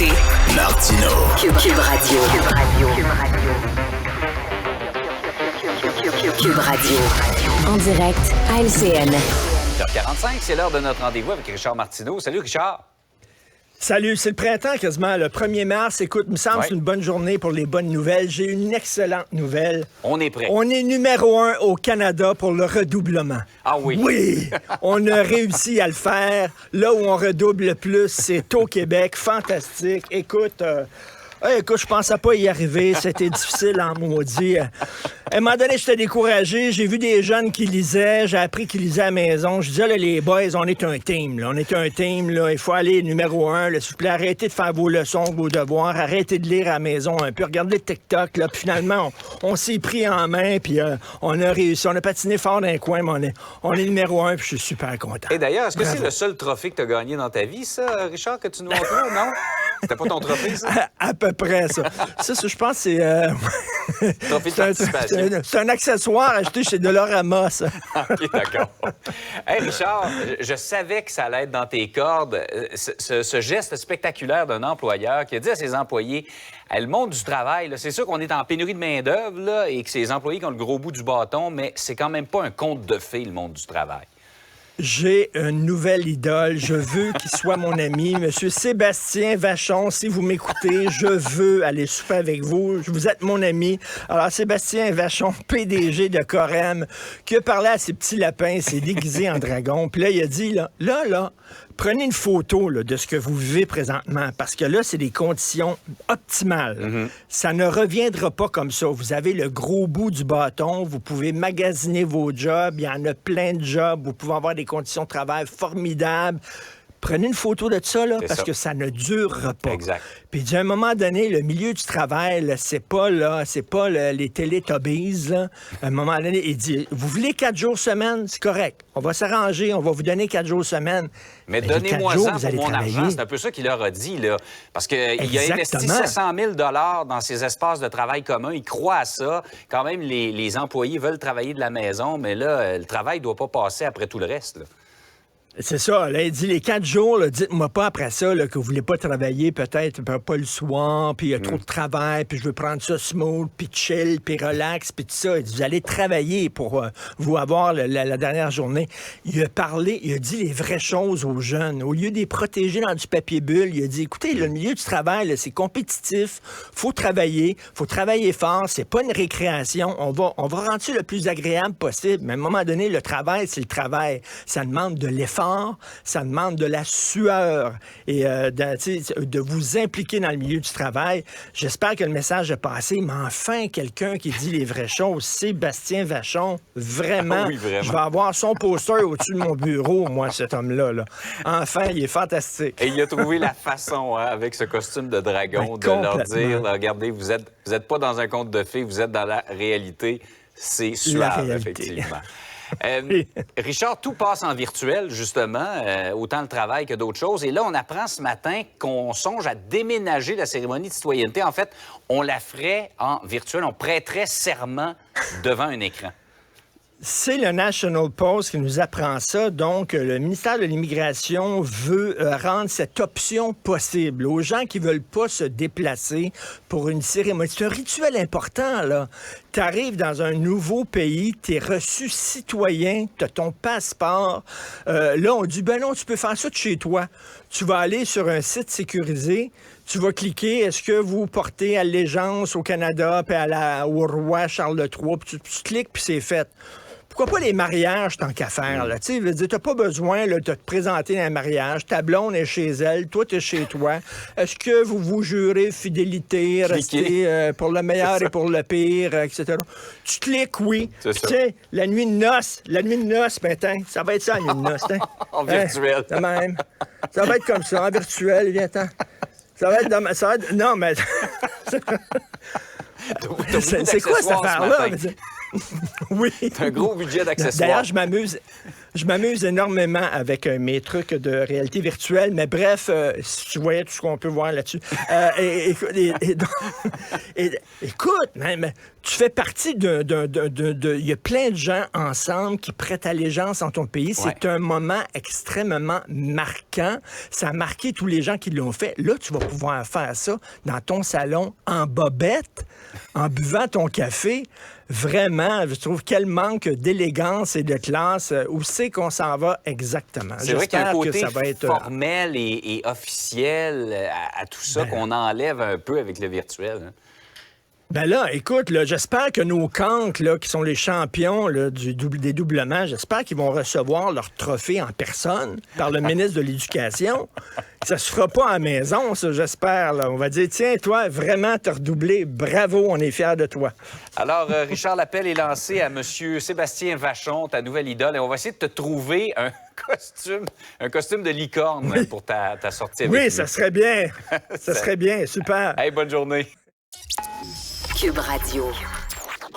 écoutez Martino. Cube Radio. Cube Radio. En direct à LCN. h45, c'est l'heure de notre rendez-vous avec Richard Martineau. Salut Richard. Salut, c'est le printemps quasiment, le 1er mars. Écoute, il me semble que c'est une bonne journée pour les bonnes nouvelles. J'ai une excellente nouvelle. On est prêt. On est numéro 1 au Canada pour le redoublement. Ah oui? Oui! On a réussi à le faire. Là où on redouble le plus, c'est au Québec. Fantastique. Écoute, je pensais pas y arriver. C'était difficile en maudit. À un moment donné, j'étais découragé. J'ai vu des jeunes qui lisaient. J'ai appris qu'ils lisaient à la maison. Je disais, là, les boys, on est un team. Là. On est un team. Là. Il faut aller numéro 1. S'il vous plaît, arrêtez de faire vos leçons, vos devoirs. Arrêtez de lire à la maison un peu. Regardez le TikTok. Là. Puis finalement, on s'est pris en main. Puis on a réussi. On a patiné fort dans un coin, mais on est numéro 1. Puis je suis super content. Et d'ailleurs, est-ce que c'est le seul trophée que tu as gagné dans ta vie, ça, Richard, que tu nous montres là, non? C'était pas ton trophée, ça? À peu près, ça. Ça, je pense, c'est... Trophée de participation. C'est un accessoire acheté chez Dollarama, ça. OK, d'accord. Hey, Richard, je savais que ça allait être dans tes cordes, ce geste spectaculaire d'un employeur qui a dit à ses employés, le monde du travail, là, c'est sûr qu'on est en pénurie de main-d'œuvre là, et que c'est les employés qui ont le gros bout du bâton, mais c'est quand même pas un conte de fées, le monde du travail. J'ai une nouvelle idole. Je veux qu'il soit mon ami. Monsieur Sébastien Vachon, si vous m'écoutez, je veux aller souper avec vous. Vous êtes mon ami. Alors, Sébastien Vachon, PDG de Corem, qui a parlé à ses petits lapins, s'est déguisé en dragon. Puis là, il a dit, là, prenez une photo là, de ce que vous vivez présentement, parce que là, c'est des conditions optimales. Mm-hmm. Ça ne reviendra pas comme ça. Vous avez le gros bout du bâton, vous pouvez magasiner vos jobs, il y en a plein de jobs, vous pouvez avoir des conditions de travail formidables. Prenez une photo de ça, là, parce que ça ne durera pas. Exact. Puis, à un moment donné, le milieu du travail, là, c'est pas les Teletubbies, là. À un moment donné, il dit, vous voulez 4 jours semaine? C'est correct. On va s'arranger, on va vous donner 4 jours semaine. Mais donnez-moi ça pour mon argent. C'est un peu ça qu'il leur a dit, là. Parce qu'il a investi 700 000 $ dans ses espaces de travail communs. Il croit à ça. Quand même, les employés veulent travailler de la maison, mais là, le travail ne doit pas passer après tout le reste, là. C'est ça. Là, il dit les 4 jours, là, dites-moi pas après ça là, que vous voulez pas travailler peut-être pas le soir, puis il y a trop de travail, puis je veux prendre ça smooth, puis chill, puis relax, puis tout ça. Il dit, vous allez travailler pour vous avoir la dernière journée. Il a dit les vraies choses aux jeunes. Au lieu de les protéger dans du papier bulle, il a dit, écoutez, le milieu du travail, là, c'est compétitif, faut travailler fort, c'est pas une récréation. On va rendre ça le plus agréable possible, mais à un moment donné, le travail, c'est le travail. Ça demande de l'effort. Ça demande de la sueur et de vous impliquer dans le milieu du travail. J'espère que le message est passé, mais enfin, quelqu'un qui dit les vraies choses. Sébastien Vachon, vraiment, oui, vraiment. Je vais avoir son poster au-dessus de mon bureau, moi, cet homme-là. Là. Enfin, il est fantastique. Et il a trouvé la façon, avec ce costume de dragon, de leur dire, regardez, vous êtes pas dans un conte de fées, vous êtes dans la réalité. C'est suave, effectivement. Richard, tout passe en virtuel, justement, autant le travail que d'autres choses. Et là, on apprend ce matin qu'on songe à déménager la cérémonie de citoyenneté. En fait, on la ferait en virtuel. On prêterait serment devant un écran. C'est le National Post qui nous apprend ça. Donc, le ministère de l'Immigration veut rendre cette option possible aux gens qui veulent pas se déplacer pour une cérémonie. C'est un rituel important, là. Tu arrives dans un nouveau pays, tu es reçu citoyen, tu as ton passeport. Là, on dit, ben non, tu peux faire ça de chez toi. Tu vas aller sur un site sécurisé, tu vas cliquer, est-ce que vous portez allégeance au Canada puis au roi Charles III, puis tu cliques, puis c'est fait. Pourquoi pas les mariages tant qu'à faire, là? Tu sais, t'as pas besoin là, de te présenter dans un mariage. Ta blonde est chez elle, toi, t'es chez toi. Est-ce que vous vous jurez fidélité, rester pour le meilleur et pour le pire, etc. Tu cliques, oui. Tu sais, la nuit de noces, ben, ça va être ça, la nuit de noces. En virtuel. De même. Ça va être comme ça, en virtuel, viens-t'en. Ça va être... Non, mais... c'est quoi cette affaire-là? Oui. T'as un gros budget d'accessoires. D'ailleurs, je m'amuse. Je m'amuse énormément avec mes trucs de réalité virtuelle, mais bref, si tu voyais tout ce qu'on peut voir là-dessus. Écoute, mais tu fais partie il y a plein de gens ensemble qui prêtent allégeance dans ton pays. C'est un moment extrêmement marquant. Ça a marqué tous les gens qui l'ont fait. Là, tu vas pouvoir faire ça dans ton salon en bobette, en buvant ton café. Vraiment, je trouve quel manque d'élégance et de classe. Où c'est qu'on s'en va exactement? C'est vrai qu'il y a un côté ça va être formel et officiel à tout ça qu'on enlève un peu avec le virtuel. Hein. Ben là, écoute, là, j'espère que nos cancres, là, qui sont les champions là, des doublements, j'espère qu'ils vont recevoir leur trophée en personne par le ministre de l'Éducation. Ça se fera pas à la maison, ça, j'espère. Là. On va dire, tiens, toi, vraiment, t'as redoublé. Bravo, on est fiers de toi. Alors, Richard, l'appel est lancé à M. Sébastien Vachon, ta nouvelle idole, et on va essayer de te trouver un costume de licorne pour ta sortie avec lui. Oui, ça serait bien. Ça serait bien, super. Hey, bonne journée. Cube Radio.